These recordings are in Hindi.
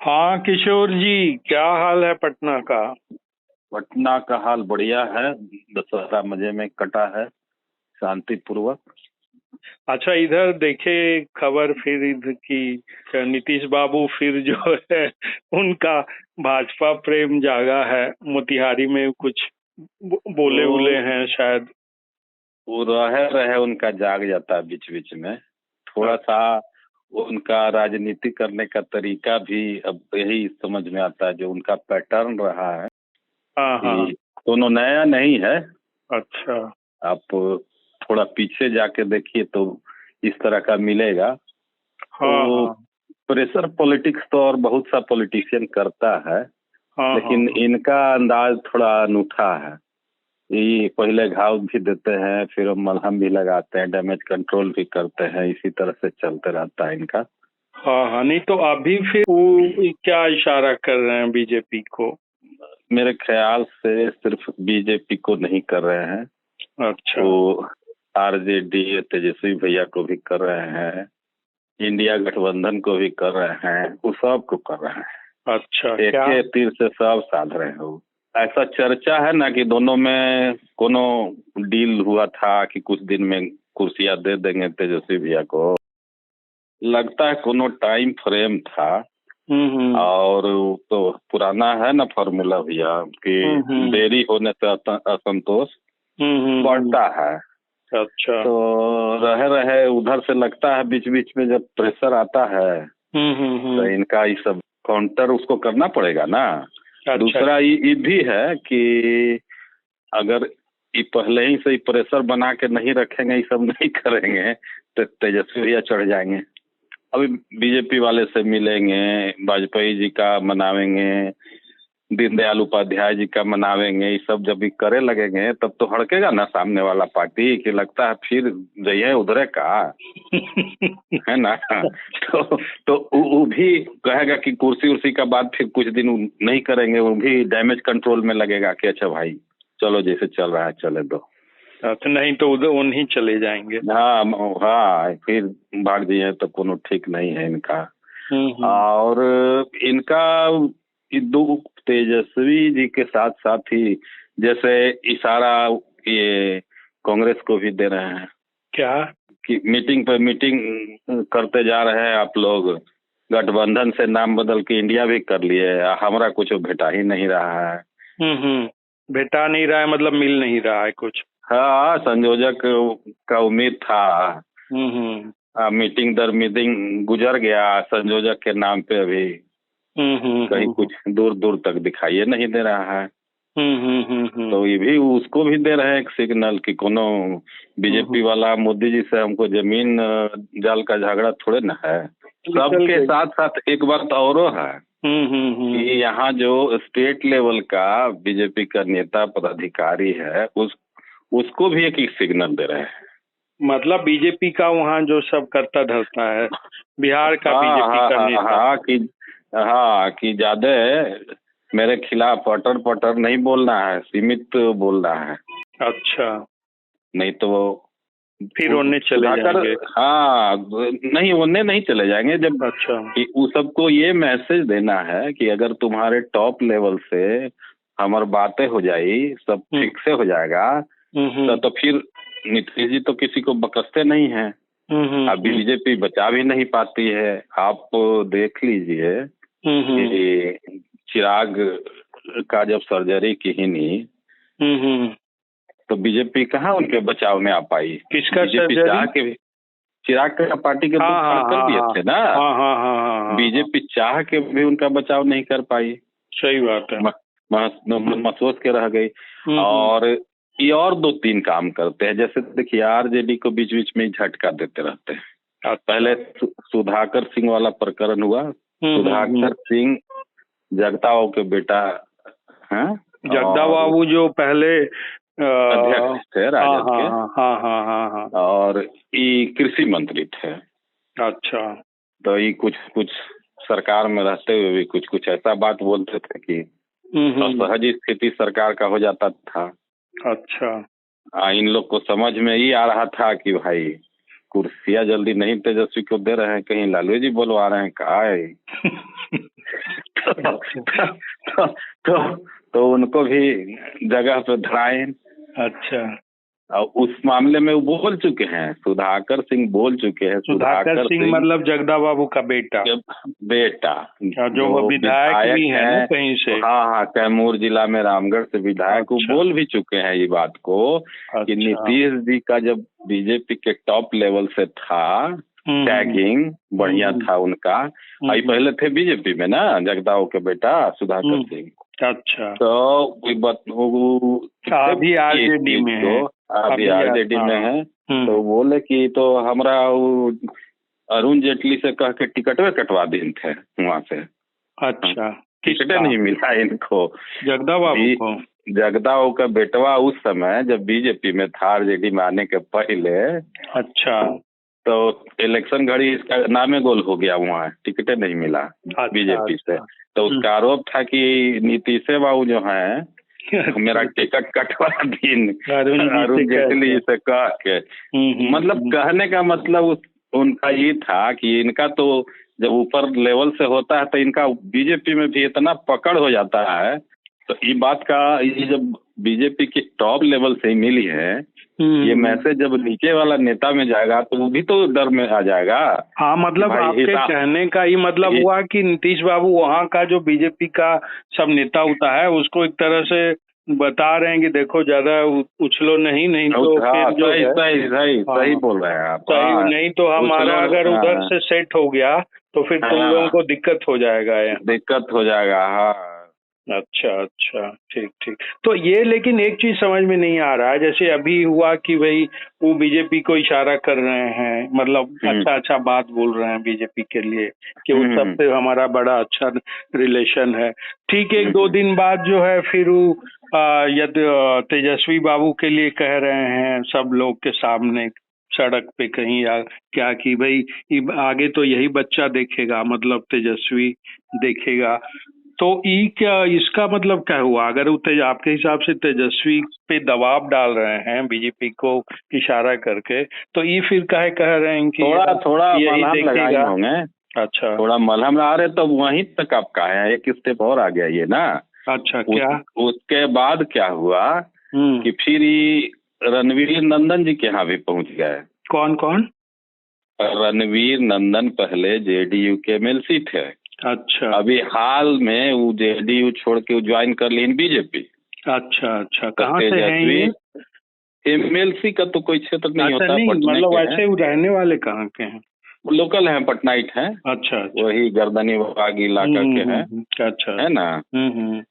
हाँ किशोर जी, क्या हाल है पटना का। पटना का हाल बढ़िया है। दशहरा मजे में कटा है, शांति पूर्वक। अच्छा, इधर देखे खबर फिर इधर की नीतीश बाबू फिर जो है उनका भाजपा प्रेम जागा है। मोतिहारी में कुछ बोले उले वो हैं शायद। वो रहे रहे उनका जाग जाता है बीच बीच में। थोड़ा सा उनका राजनीति करने का तरीका भी अब यही समझ में आता है, जो उनका पैटर्न रहा है हाँ हाँ। कि दोनों नया नहीं है। अच्छा। आप थोड़ा पीछे जाके देखिए तो इस तरह का मिलेगा। हाँ तो हाँ प्रेशर पॉलिटिक्स तो और बहुत सा पॉलिटिशियन करता है, हाँ हाँ लेकिन हाँ। इनका अंदाज थोड़ा अनूठा है। ये पहले घाव भी देते हैं, फिर मलहम भी लगाते हैं, डैमेज कंट्रोल भी करते हैं। इसी तरह से चलते रहता है इनका। हाँ हाँ, नहीं तो अभी फिर वो क्या इशारा कर रहे हैं बीजेपी को। मेरे ख्याल से सिर्फ बीजेपी को नहीं कर रहे हैं, अच्छा वो आरजेडी तेजस्वी भैया को भी कर रहे हैं, इंडिया गठबंधन को भी कर रहे हैं, वो सब को कर रहे हैं। अच्छा। एक क्या। के तीर से सब साध रहे हैं वो। ऐसा चर्चा है ना कि दोनों में कोनो डील हुआ था कि कुछ दिन में कुर्सियां दे देंगे तेजस्वी भैया को। लगता है कोनो टाइम फ्रेम था। हम्म। और वो तो पुराना है ना फॉर्मूला भैया कि हम्म। देरी होने से असंतोष हम्म। बढ़ता है। अच्छा। तो रहे रहे उधर से लगता है बीच बीच में जब प्रेशर आता है तो हम्म। इनका ये सब काउंटर उसको करना पड़ेगा ना। अच्छा। दूसरा ये भी है कि अगर ये पहले ही से ही प्रेशर बना के नहीं रखेंगे, ये सब नहीं करेंगे तो तेजस्वी भैया चढ़ जाएंगे। अभी बीजेपी वाले से मिलेंगे, वाजपेयी जी का मनावेंगे, दीनदयाल उपाध्याय जी का मनावेंगे, ये सब जब भी करे लगेंगे तब तो हड़केगा ना सामने वाला पार्टी कि लगता है फिर जइए उधरे का है ना। तो वो भी कहेगा कि कुर्सी उर्सी का बात फिर कुछ दिन नहीं करेंगे, वो भी डैमेज कंट्रोल में लगेगा कि अच्छा भाई चलो जैसे चल रहा है चले दो। अच्छा, नहीं तो उधर उन्हीं चले जाएंगे। हाँ हाँ, फिर भाग दिए तो कोनो ठीक नहीं है इनका। हम्म। और इनका ये दो तेजस्वी जी के साथ साथ ही जैसे इशारा ये कांग्रेस को भी दे रहे हैं क्या। कि मीटिंग पर मीटिंग करते जा रहे हैं आप लोग, गठबंधन से नाम बदल के इंडिया भी कर लिए, हमारा कुछ भेटा ही नहीं रहा है। भेटा नहीं रहा है मतलब मिल नहीं रहा है कुछ। हाँ, संयोजक का उम्मीद था। हम्म। मीटिंग दर मीटिंग गुजर गया संयोजक के नाम पे, अभी कहीं हम्म। कुछ दूर दूर तक दिखाई नहीं दे रहा है। हम्म। तो ये भी उसको भी दे रहे हैं एक सिग्नल कि कोनो बीजेपी वाला मोदी जी से हमको जमीन जाल का झगड़ा थोड़े ना है। सबके साथ साथ एक बात और है कि यहाँ जो स्टेट लेवल का बीजेपी का नेता पदाधिकारी है उसको भी एक सिग्नल दे रहे हैं। मतलब बीजेपी का वहाँ जो सब करता धरता है, बिहार का बीजेपी का नेता। हाँ कि ज्यादा मेरे खिलाफ पटर पटर नहीं बोलना है, सीमित बोलना है। अच्छा। नहीं तो फिर उन्हें चले सुधाकर, जाएंगे। हाँ नहीं उन्हें नहीं चले जाएंगे। जब अच्छा। कि उस सबको ये मैसेज देना है कि अगर तुम्हारे टॉप लेवल से हमारी बातें हो जाई, सब ठीक से हो जाएगा तो फिर नीतीश जी तो किसी को बकसते नहीं है। अब बीजेपी बचा भी नहीं पाती है। आप देख लीजिए कि चिराग का जब सर्जरी की ही नहीं तो बीजेपी कहाँ उनके बचाव में आ पाई। किसका बीजेपी सर्जरी। चाह के भी चिराग का पार्टी के बुक फाड़ कर दिए थे ना। बीजेपी चाह के भी उनका बचाव नहीं कर पाई। सही बात है। महसूस के रह गई। और ये और दो तीन काम करते हैं, जैसे देखिए आरजेडी को बीच बीच में झटका देते रहते हैं। पहले सुधाकर सिंह वाला प्रकरण हुआ। सुधाकर सिंह जगता बाबू के बेटा हैं, जगदा बाबू जो पहले अध्यक्ष थे राजद के। हाँ। और ये कृषि मंत्री थे। अच्छा। तो ये कुछ कुछ सरकार में रहते हुए भी कुछ कुछ ऐसा बात बोलते थे कि असहज स्थिति सरकार का हो जाता था। अच्छा। इन लोग को समझ में ही आ रहा था कि भाई कुर्सियां जल्दी नहीं तेजस्वी को दे रहे हैं, कहीं लालू जी बोलवा रहे हैं का है। तो उनको भी जगह पे धराए। अच्छा, और उस मामले में वो बोल चुके हैं, सुधाकर सिंह बोल चुके हैं। सुधाकर सिंह मतलब जगदा बाबू का बेटा, बेटा जो वो विधायक भी है ना कहीं से। हाँ हाँ, कैमूर जिला में रामगढ़ से विधायक। वो बोल भी चुके हैं ये बात को कि नीतीश जी का जब बीजेपी के टॉप लेवल से था, टैगिंग बढ़िया था उनका। अभी पहले थे बीजेपी में ना जगदाओ के बेटा सुधाकर सिंह। अच्छा, तो अभी आरजेडी में है, अभी आरजेडी में है। तो बोले कि तो हमारा अरुण जेटली से कह के टिकटवे कटवा दिन थे वहाँ से। अच्छा, टिकटे नहीं मिला इनको, जगदा बाबू को। जगदाओ का बेटवा उस समय जब बीजेपी में था, आरजेडी में आने के पहले। अच्छा, तो इलेक्शन घड़ी इसका नामे गोल हो गया, वहाँ टिकटे नहीं मिला बीजेपी से। तो उसका आरोप था कि नीतीश बाबू जो है मेरा टिकट कटवा दिन अरुण जेटली से कह के। मतलब कहने का मतलब उनका ये था कि इनका तो जब ऊपर लेवल से होता है तो इनका बीजेपी में भी इतना पकड़ हो जाता है। तो ये बात का ये जब बीजेपी के टॉप लेवल से ही मिली है, ये मैसेज जब नीचे वाला नेता में जाएगा तो वो भी तो डर में आ जाएगा। हाँ, मतलब आपके कहने का ये मतलब हुआ कि नीतीश बाबू वहाँ का जो बीजेपी का सब नेता होता है उसको एक तरह से बता रहे हैं कि देखो ज्यादा उछलो नहीं तो फिर जो सही बोल रहे हैं आप। सही नहीं तो हमारा अगर उधर से सेट हो गया तो फिर तुम लोगों को दिक्कत हो जाएगा। हाँ, अच्छा, ठीक। तो ये लेकिन एक चीज समझ में नहीं आ रहा है, जैसे अभी हुआ कि भाई वो बीजेपी को इशारा कर रहे हैं, मतलब अच्छा बात बोल रहे हैं बीजेपी के लिए कि उस सबसे हमारा बड़ा अच्छा रिलेशन है। ठीक, 1-2 दिन बाद जो है फिर वो तेजस्वी बाबू के लिए कह रहे हैं सब लोग के सामने सड़क पे कहीं या क्या कि भाई आगे तो यही बच्चा देखेगा, मतलब तेजस्वी देखेगा। तो क्या इसका मतलब क्या हुआ? अगर आपके हिसाब से तेजस्वी पे दबाव डाल रहे हैं बीजेपी को इशारा करके, तो ये फिर कह रहे हैं कि थोड़ा यही देखेगा। अच्छा, थोड़ा मलहम आ रहे तो वहीं तक आपका है, एक स्टेप और आ गया ये ना। अच्छा, क्या उसके बाद क्या हुआ कि फिर रणवीर नंदन जी के यहाँ भी पहुंच गए। कौन? रणवीर नंदन पहले जेडीयू के एमएलसी थे। अच्छा, अभी हाल में वो जेडीयू छोड़ के ज्वाइन कर ली बीजेपी। अच्छा, कहाँ से हैं ये? एमएलसी का तो कोई क्षेत्र नहीं होता, मतलब वैसे वो रहने वाले कहाँ के हैं? लोकल हैं, पटनाइट हैं। अच्छा, वही गर्दनी बाग इलाका के हैं। अच्छा, है ना।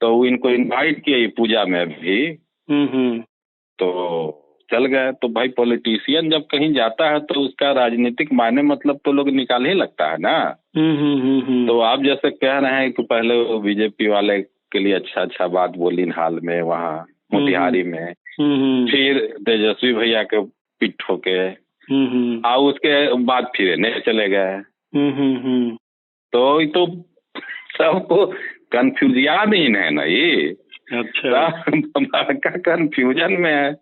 तो इनको इनवाइट किए पूजा में भी, तो चल गए। तो भाई पॉलिटिशियन जब कहीं जाता है तो उसका राजनीतिक मायने मतलब तो लोग निकाल ही लगता है ना। तो आप जैसे कह रहे हैं कि पहले वो बीजेपी वाले के लिए अच्छा बात बोली हाल में वहाँ मोतिहारी में, फिर तेजस्वी भैया के पीठ ठोके, और उसके बाद फिर नहीं चले गए। तो सबको कंफ्यूजन है ना ये। अच्छा, कंफ्यूजन में है।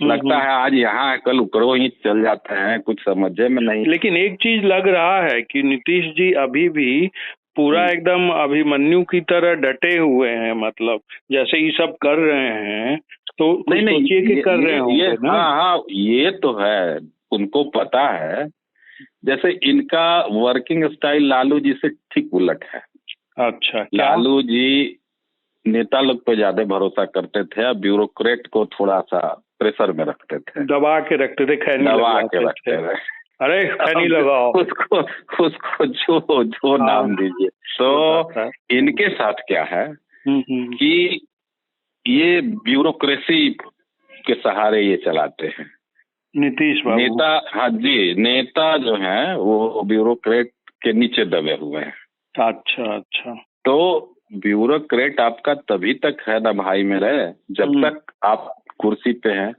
लगता है आज यहाँ कल उकड़ो ही चल जाते हैं, कुछ समझे में नहीं। लेकिन एक चीज लग रहा है कि नीतीश जी अभी भी पूरा एकदम अभिमन्यु की तरह डटे हुए हैं, मतलब जैसे ये सब कर रहे हैं तो सोचिए कि कर रहे होंगे ना। हाँ, ये तो है, उनको पता है। जैसे इनका वर्किंग स्टाइल लालू जी से ठीक उलट है। अच्छा, लालू जी नेता लोग पे ज्यादा भरोसा करते थे, अब ब्यूरोक्रेट को थोड़ा सा प्रेशर में रखते थे, दबा के रखते थे, रखते थे। अरे खैनी लगाओ उसको जो नाम दीजिए। तो इनके साथ क्या है कि ये ब्यूरोक्रेसी के सहारे ये चलाते हैं नीतीश बाबू। नेता, हाँ जी, नेता जो है वो ब्यूरोक्रेट के नीचे दबे हुए हैं। अच्छा, तो ब्यूरोक्रेट आपका तभी तक है ना भाई मेरे, जब तक आप कुर्सी पे हैं।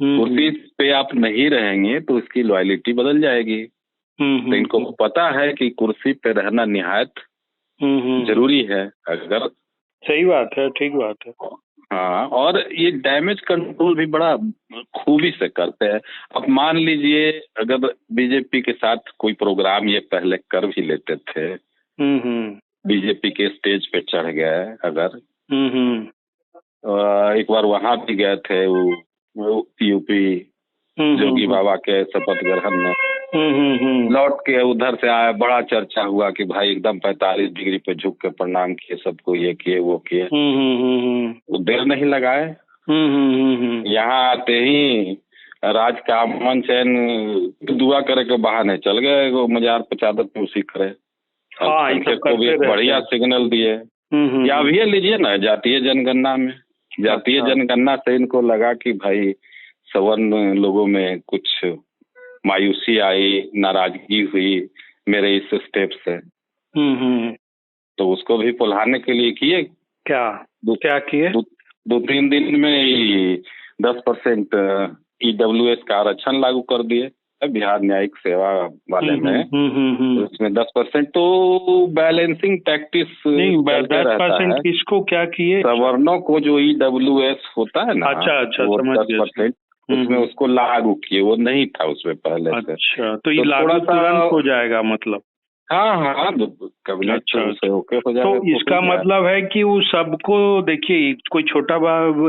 कुर्सी पे आप नहीं रहेंगे तो उसकी लॉयलिटी बदल जाएगी। तो इनको पता है कि कुर्सी पे रहना निहायत जरूरी है। अगर सही बात है, ठीक बात है। हाँ, और ये डैमेज कंट्रोल भी बड़ा खूबी से करते हैं। अब मान लीजिए अगर बीजेपी के साथ कोई प्रोग्राम ये पहले कर भी लेते थे, बीजेपी के स्टेज पे चढ़ गए अगर। हम्म। एक बार वहां भी गए थे वो यूपी जोगी बाबा के शपथ ग्रहण में। लौट के उधर से आया, बड़ा चर्चा हुआ कि भाई एकदम 45 डिग्री पे झुक के प्रणाम किए, सबको ये किए वो किए। वो देर नहीं लगाए, यहाँ आते ही राज का अमन चैन दुआ करे के बहाने चल गए, वो मजार पे चादर पे उसी करे। को भी बढ़िया सिग्नल दिए। या अभी लीजिए ना जातीय जनगणना में, जातीय जनगणना से इनको लगा कि भाई सवर्ण लोगों में कुछ मायूसी आई, नाराजगी हुई मेरे इस स्टेप से। तो उसको भी पुल्हाने के लिए किए क्या किए? 2-3 दिन में 10% EWS का आरक्षण लागू कर दिए बिहार न्यायिक सेवा वाले में। उसमें 10%। तो बैलेंसिंग टैक्टिस नहीं, 10% किसको क्या किए? सवर्णों को जो EWS होता है ना, अच्छा, वो 10% उसमें उसको लागू किए, वो नहीं था उसमें पहले से। अच्छा, तो ये लागू तुरंत हो जाएगा मतलब? हाँ, कैबिनेट अच्छा, से ओके हो जाएगा। तो इसका मतलब है कि वो सबको, देखिए कोई छोटा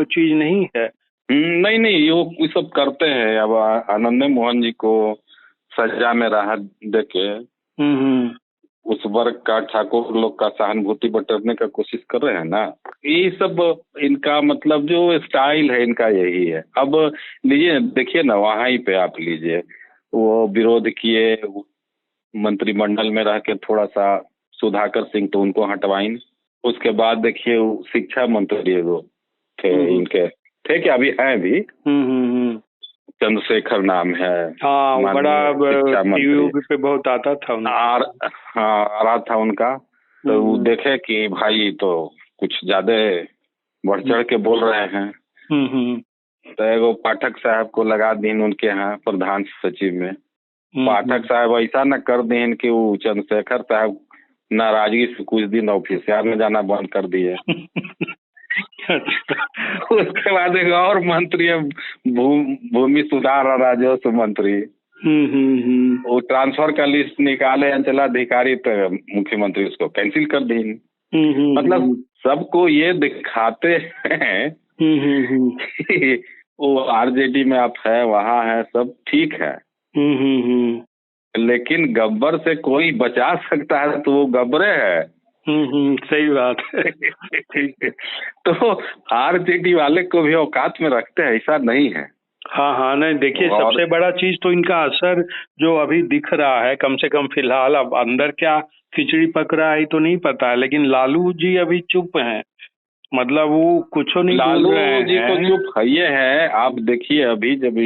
चीज नहीं है। नहीं, वो सब करते हैं। अब आनंद मोहन जी को सजा में राहत देके उस वर्ग का, ठाकुर लोग का सहानुभूति बटोरने का कोशिश कर रहे हैं ना। ये सब इनका मतलब जो स्टाइल है इनका यही है। अब लीजिए, देखिए ना, वहाँ ही पे आप लीजिए, वो विरोध किए मंत्रिमंडल में रह के थोड़ा सा, सुधाकर सिंह, तो उनको हटवाइन। उसके बाद देखिए शिक्षा मंत्री वो थे इनके, थे क्या, अभी हैं भी, चंद्रशेखर नाम है। हाँ, बड़ा टीवी पे बहुत आता था आ रहा था उनका। तो वो देखे कि भाई तो कुछ ज्यादा बढ़ चढ़ के बोल रहे हैं। तो एगो पाठक साहब को लगा दीन उनके यहाँ प्रधान सचिव में। पाठक साहब ऐसा न कर दें कि वो चंद्रशेखर साहब नाराजगी से कुछ दिन ऑफिसियल में जाना बंद कर दिए। उसके बाद एक और मंत्री है, भूमि सुधार और राजस्व मंत्री, वो ट्रांसफर का लिस्ट निकाले अंचलाधिकारी, तो मुख्यमंत्री उसको कैंसिल कर दी। मतलब सबको ये दिखाते हैं वो RJD में आप है, वहाँ है, सब ठीक है, लेकिन गब्बर से कोई बचा सकता है तो वो गब्बरे है। सही बात है। तो RJD वाले को भी औकात में रखते हैं, ऐसा नहीं है। हाँ, नहीं देखिए, सबसे बड़ा चीज तो इनका असर जो अभी दिख रहा है, कम से कम फिलहाल। अब अंदर क्या खिचड़ी पक रहा है तो नहीं पता है, लेकिन लालू जी अभी चुप हैं, मतलब वो कुछ नहीं बोल रहे हैं। लालू जी तो चुप है है। आप देखिए अभी जब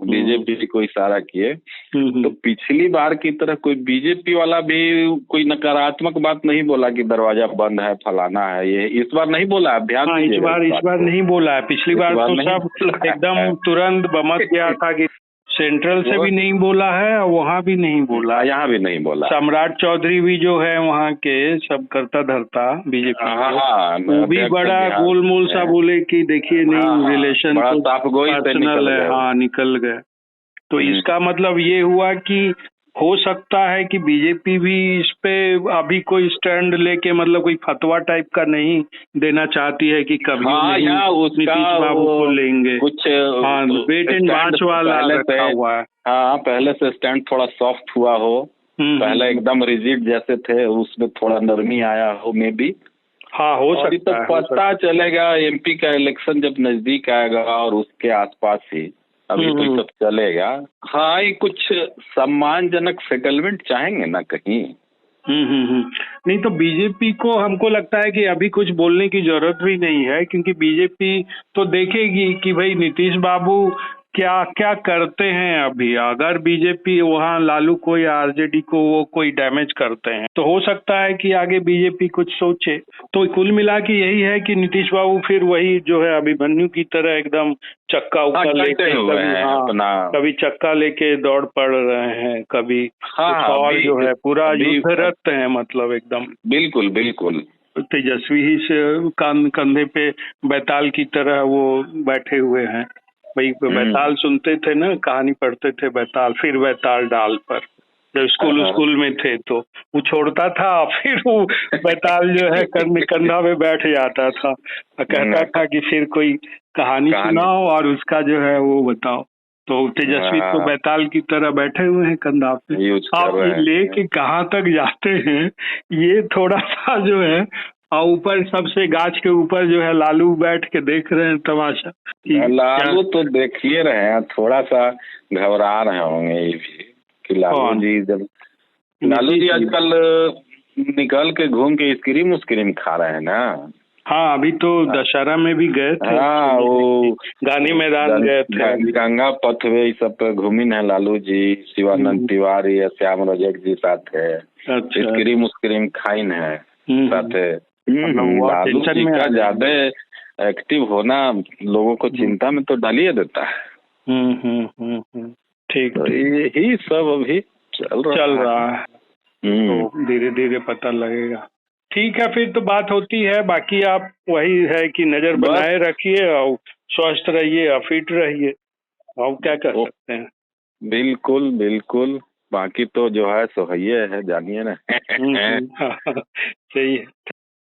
बीजेपी को इशारा किए, तो पिछली बार की तरह कोई बीजेपी वाला भी कोई नकारात्मक बात नहीं बोला कि दरवाजा बंद है, फलाना है, ये इस बार नहीं बोला। ध्यान दीजिएगा, इस बार नहीं बोला है। पिछली बार तो सब एकदम तुरंत बमक गया था कि सेंट्रल से भी नहीं बोला है और वहाँ भी नहीं बोला, यहाँ भी नहीं बोला। सम्राट चौधरी भी जो है वहाँ के सब करता धरता बीजेपी, वो भी बड़ा गोलमोल सा बोले कि देखिए नहीं, रिलेशन पर्सनल है। हाँ, निकल गए। तो इसका मतलब ये हुआ कि हो सकता है कि बीजेपी भी इस पे अभी कोई स्टैंड लेके, मतलब कोई फतवा टाइप का नहीं देना चाहती है कि कभी नीतीश बाबू को लेंगे। कुछ वेट एंड वॉच वाला रखा हुआ है। हाँ, पहले से स्टैंड थोड़ा सॉफ्ट हुआ हो, पहले एकदम रिजिड जैसे थे, उसमें थोड़ा नरमी आया हो, मे बी। हाँ, हो सकता है। पता चलेगा MP का इलेक्शन जब नजदीक आएगा और उसके आसपास ही, अभी तो सब चलेगा। हाँ, ये कुछ सम्मानजनक सेटलमेंट चाहेंगे ना कहीं। नहीं तो बीजेपी को हमको लगता है कि अभी कुछ बोलने की जरूरत भी नहीं है, क्योंकि बीजेपी तो देखेगी कि भाई नीतीश बाबू क्या क्या करते हैं। अभी अगर बीजेपी वहाँ लालू को या RJD को वो कोई डैमेज करते हैं तो हो सकता है कि आगे बीजेपी कुछ सोचे। तो कुल मिला के यही है कि नीतीश बाबू फिर वही जो है अभिमन्यु की तरह एकदम चक्का ऊपर लेके, कभी चक्का लेके दौड़ पड़ रहे हैं, कभी और जो है पूरा युद्धरत है, मतलब एकदम। बिल्कुल बिल्कुल तेजस्वी ही से कंधे पे बैताल की तरह वो बैठे हुए हैं। भाई बैताल सुनते थे ना, कहानी पढ़ते थे बैताल, फिर बैताल डाल पर। जब स्कूल में थे तो वो छोड़ता था, फिर वो बैताल जो है कंधा में बैठ जाता था और कहता था कि फिर कोई कहानी सुनाओ और उसका जो है वो बताओ। तो तेजस्वी तो बैताल की तरह बैठे हुए हैं कंधा पे। आप लेके कहाँ तक जाते हैं ये थोड़ा सा जो है, और ऊपर सबसे गाछ के ऊपर जो है लालू बैठ के देख रहे हैं तमाशा। लालू तो देखिए रहे हैं, थोड़ा सा घबरा रहे होंगे ये भी कि लालू जी आजकल निकल के घूम के आइसक्रीम खा रहे हैं ना। हाँ, अभी तो दशहरा में भी गए थे। हाँ, वो गांधी मैदान गए थे, गंगा पथवे सब पे घूमी है लालू जी, शिवानंद तिवारी या श्याम रजक जी साथ है। आइसक्रीम खाई है साथ। लालू जी का ज्यादा एक्टिव होना लोगों को चिंता में तो डालिए देता है। ठीक, यही सब अभी चल रहा है। तो धीरे धीरे पता लगेगा। ठीक है, फिर तो बात होती है। बाकी आप वही है कि नजर बनाए रखिए और स्वस्थ रहिए और फिट रहिए, और क्या कर सकते हैं। बिल्कुल बिल्कुल, बाकी तो जो है सो है जानिए ना। सही है।